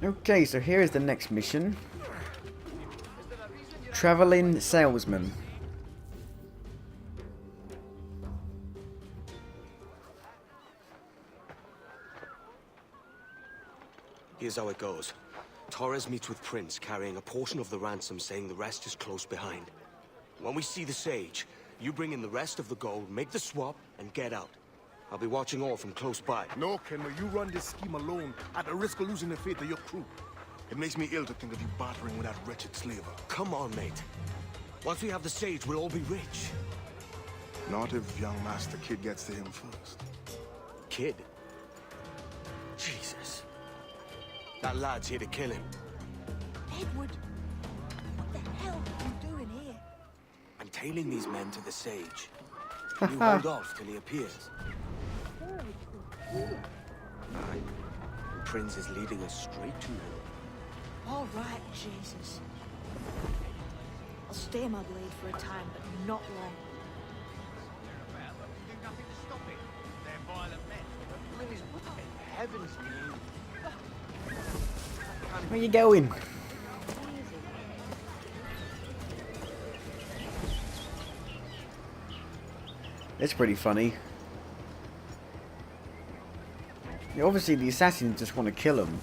Okay, so here is the next mission. Traveling Salesman. Here's how it goes. Torres meets with Prince, carrying a portion of the ransom, saying the rest is close behind. When we see the Sage, you bring in the rest of the gold, make the swap, and get out. I'll be watching all from close by. No, Kenway, you run this scheme alone, at the risk of losing the faith of your crew. It makes me ill to think of you bartering with that wretched slaver. Come on, mate. Once we have the Sage, we'll all be rich. Not if young Master Kid gets to him first. Kid? Jesus. That lad's here to kill him. Edward, what the hell are you doing here? I'm tailing these men to the Sage. You hold off till he appears. Aye. Prince is leading us straight to him. All right, Jesus. I'll stay my blade for a time, but not long. Where you going? It's pretty funny. Yeah, obviously the assassins just want to kill him.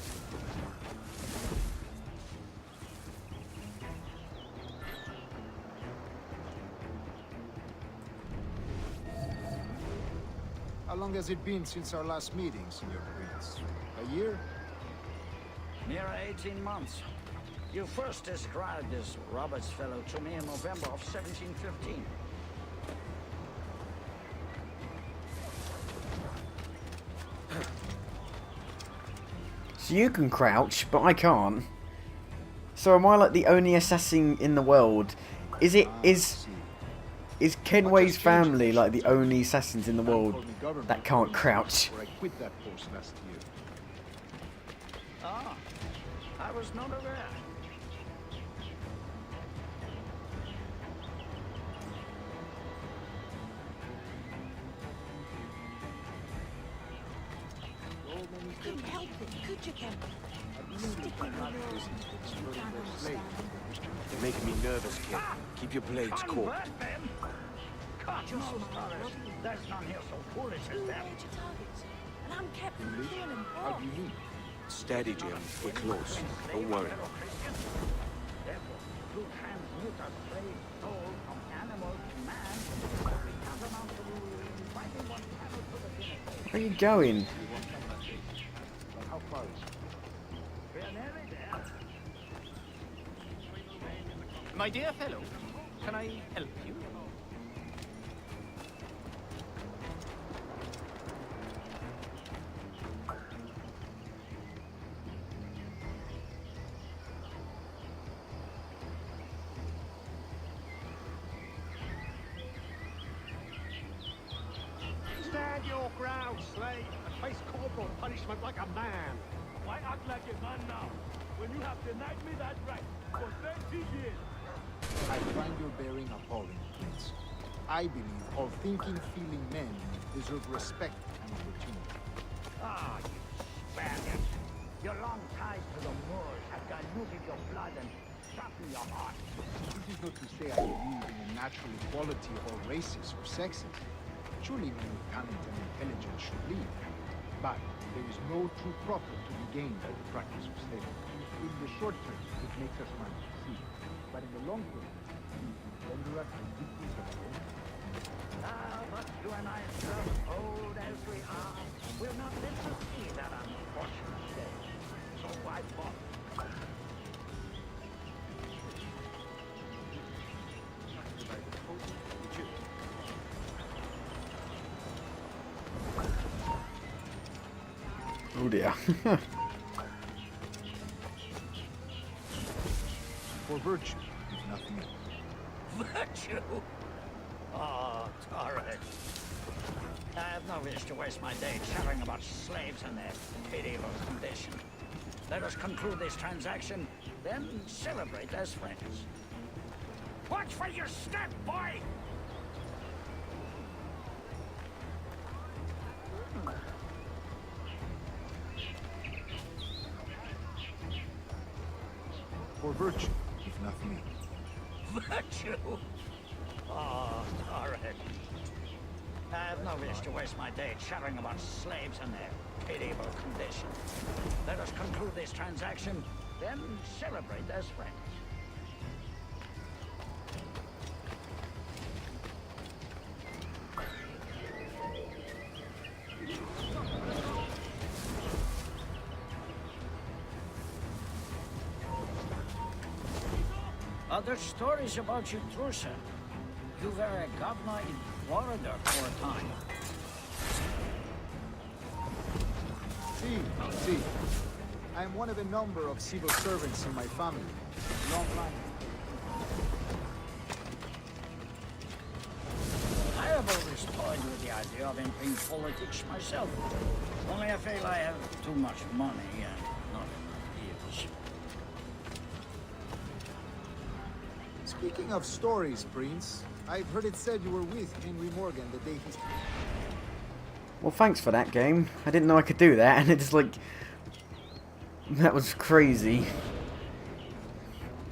How long has it been since our last meeting, Senor Prince? A year? Near 18 months. You first described this Roberts fellow to me in November of 1715. So you can crouch, but I can't. So am I like the only assassin in the world? Is Kenway's family like the only assassins in the world that can't crouch? I quit that post last year. Ah, I was not aware. Couldn't help it, could you, Kemp? Sticking with yours. You can't understand. You're making me nervous, kid. Keep your blades cool. Convert them? God knows, Torres. There's none here so foolish as Two them. major targets, and I'm Captain Keenan and How Paul. do you mean? Steady, Jim. We're close. Don't worry. Therefore, to transmute a slave soul from animal to man, we tantamount to inviting one camel to the dinner. Where are you going? How far is it? We are nearly there. My dear fellow, can I help you? Stand your ground, slave, and face corporal punishment like a man. Why act like a man now, when you have denied me that right for 30 years? I find your bearing appalling, Prince. I believe all thinking, feeling men deserve respect and opportunity. Ah, you Spaniard. Your long ties to the Moors have diluted your blood and softened your heart. This is not to say I believe in the natural equality of all races or sexes. Surely men with talent and intelligence should lead. But there is no true profit to be gained by the practice of slavery. In the short term, it makes us money, see. But in the long term, it render us the victims of our own. Ah, but you and I, sir, old as we are, will not live to see that unfortunate day. So why bother? Oh dear. For virtue, if nothing else. Virtue? Oh, Torres. I have no wish to waste my day chattering about slaves and their pitiable condition. Let us conclude this transaction, then celebrate as friends. Watch for your step, boy! for virtue, if nothing else. Virtue? Oh, Torres. I have no wish to waste my day chattering about slaves and their pitiable condition. Let us conclude this transaction, then celebrate as friends. Other stories about you, Trusa. You were a governor in Florida for a time. See. I am one of a number of civil servants in my family. Long line. I have always toyed with the idea of entering politics myself. Only I feel I have too much money and not enough years. Speaking of stories, Prince, I've heard it said you were with Henry Morgan the day he... Well, thanks for that, game. I didn't know I could do that, and it's like... That was crazy.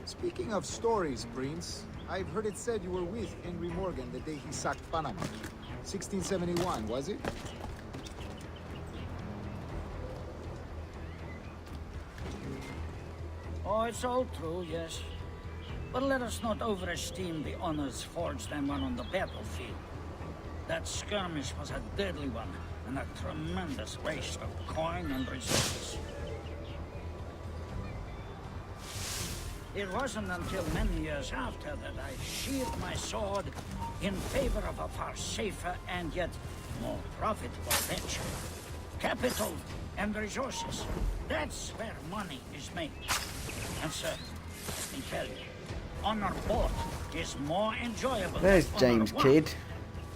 Speaking of stories, Prince, I've heard it said you were with Henry Morgan the day he sacked Panama. 1671, was it? Oh, it's all true, yes. But let us not overesteem the honors forged and won on the battlefield. That skirmish was a deadly one, and a tremendous waste of coin and resources. It wasn't until many years after that I sheathed my sword in favor of a far safer and yet more profitable venture. Capital and resources. That's where money is made. And sir, let me tell you, honor both is more enjoyable. There's than James honor one, Kidd.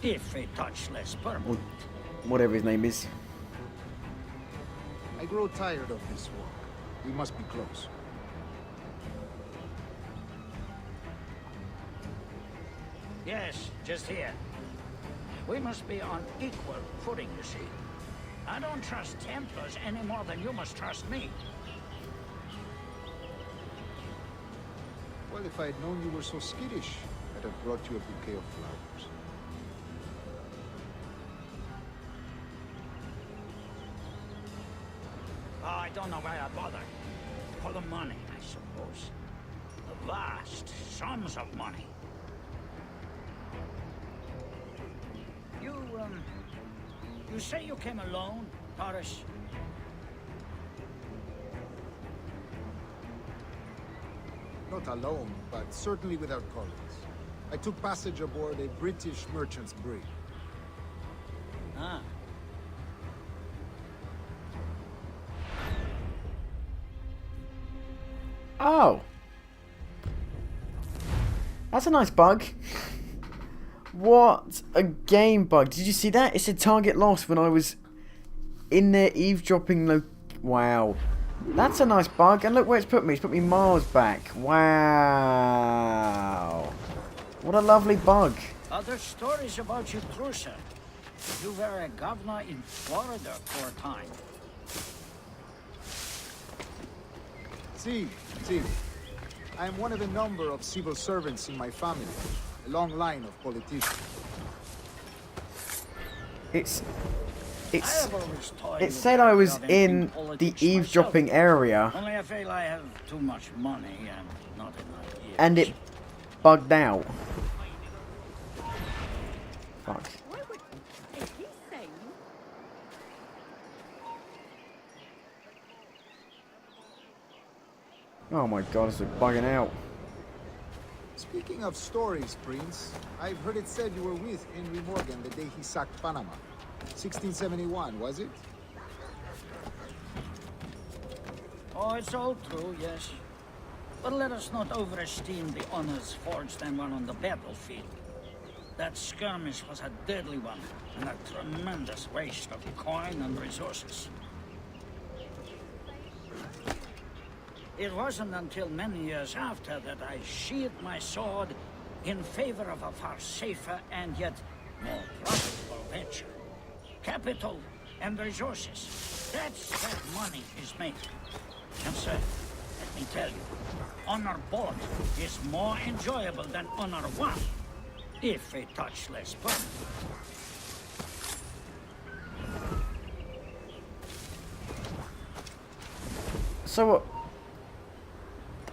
if a touch less permanent. Whatever his name is. I grow tired of this war. We must be close. Yes, just here. We must be on equal footing, you see. I don't trust Templars any more than you must trust me. Well, if I had known you were so skittish, I'd have brought you a bouquet of flowers. Oh, I don't know why I bothered. For the money, I suppose. The vast sums of money. You say you came alone, Taurus? Not alone, but certainly without colleagues. I took passage aboard a British merchant's brig. Ah. Oh. That's a nice bug. What a game bug. Did you see that? It said target lost when I was in there eavesdropping. Wow. That's a nice bug. And look where it's put me. It's put me miles back. Wow. What a lovely bug. Other stories about you, Trusa. You were a governor in Florida for a time. See. I am one of a number of civil servants in my family. A long line of politicians. It It said I was in the eavesdropping area. Only I feel I have too much money and not enough years. And it bugged out. Fuck. Is he saying? Oh my god, it's bugging out. Speaking of stories, Prince, I've heard it said you were with Henry Morgan the day he sacked Panama. 1671, was it? Oh, it's all true, yes. But let us not overesteem the honors forged and won on the battlefield. That skirmish was a deadly one, and a tremendous waste of coin and resources. It wasn't until many years after that I sheathed my sword in favor of a far safer and yet more profitable venture. Capital and resources. That's where money is made. And sir, let let me tell you. Honor both is more enjoyable than Honor 1, if a touch less fun. So,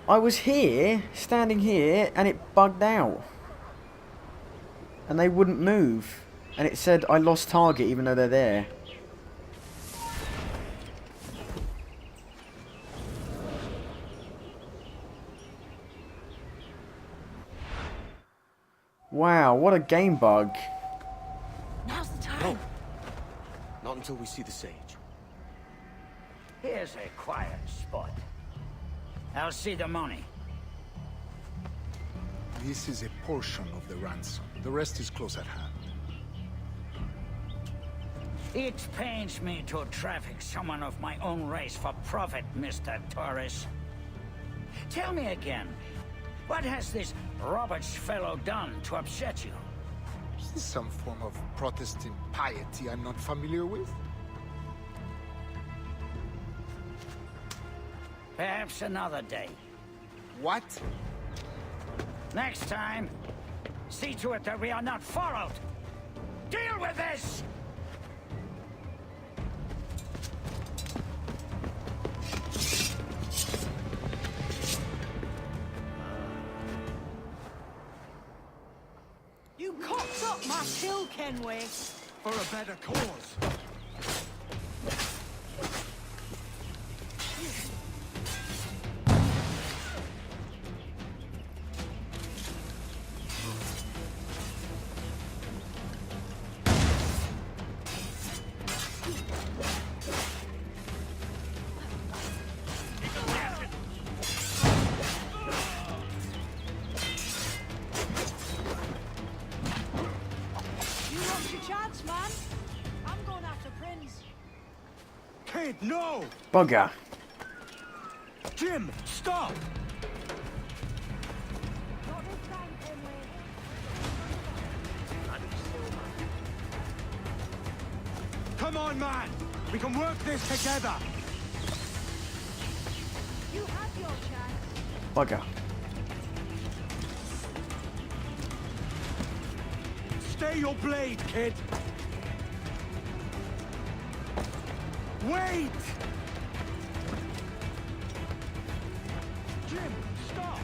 I was here, standing here, and it bugged out. And they wouldn't move. And it said I lost target even though they're there. Wow, what a game bug. Now's the time. No. Not until we see the sage. Here's a quiet spot. I'll see the money. This is a portion of the ransom. The rest is close at hand. It pains me to traffic someone of my own race for profit, Mr. Torres. Tell me again, what has this Roberts fellow done to upset you? Is this some form of Protestant piety I'm not familiar with? Perhaps another day. What? Next time, see to it that we are not followed. Deal with this! You cocked up my kill, Kenway. For a better cause. You lost your chance, man. I'm going after Prince. Kid, no! Bugger. Jim, stop! Not this time, Kenway. Come on, man! We can work this together! You had your chance. Bugger. Stay your blade, kid! Wait! Jim, stop!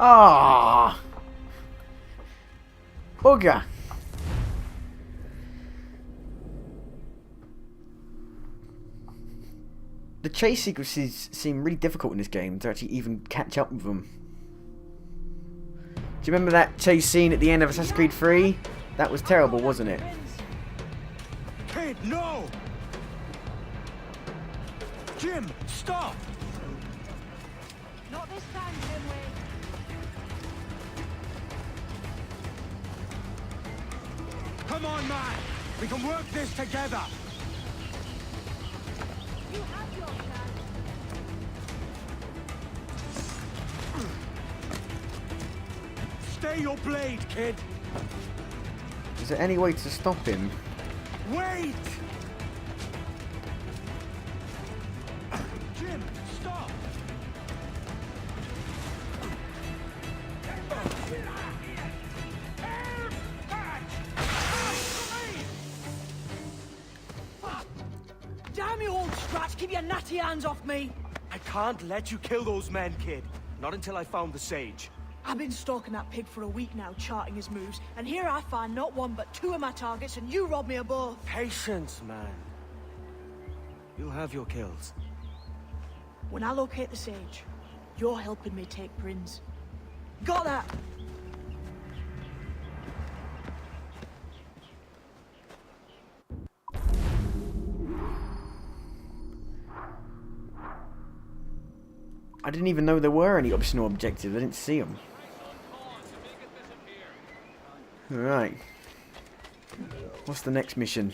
Ah. Bugger. The chase sequences seem really difficult in this game to actually even catch up with them. Do you remember that chase scene at the end of Assassin's Creed 3? That was terrible, wasn't it? Kid, no! Jim, stop! Not this time, Kenway. Come on, man! We can work this together! You had your chance. Stay your blade, kid! Is there any way to stop him? Wait! Jim, stop! Damn you, old Strat! Keep your natty hands off me! I can't let you kill those men, kid. Not until I found the sage. I've been stalking that pig for a week now, charting his moves, and here I find not one but two of my targets, and you robbed me of both. Patience, man. You'll have your kills. When I locate the sage, you're helping me take Prince. Got that? I didn't even know there were any optional objectives. I didn't see them. Alright. What's the next mission?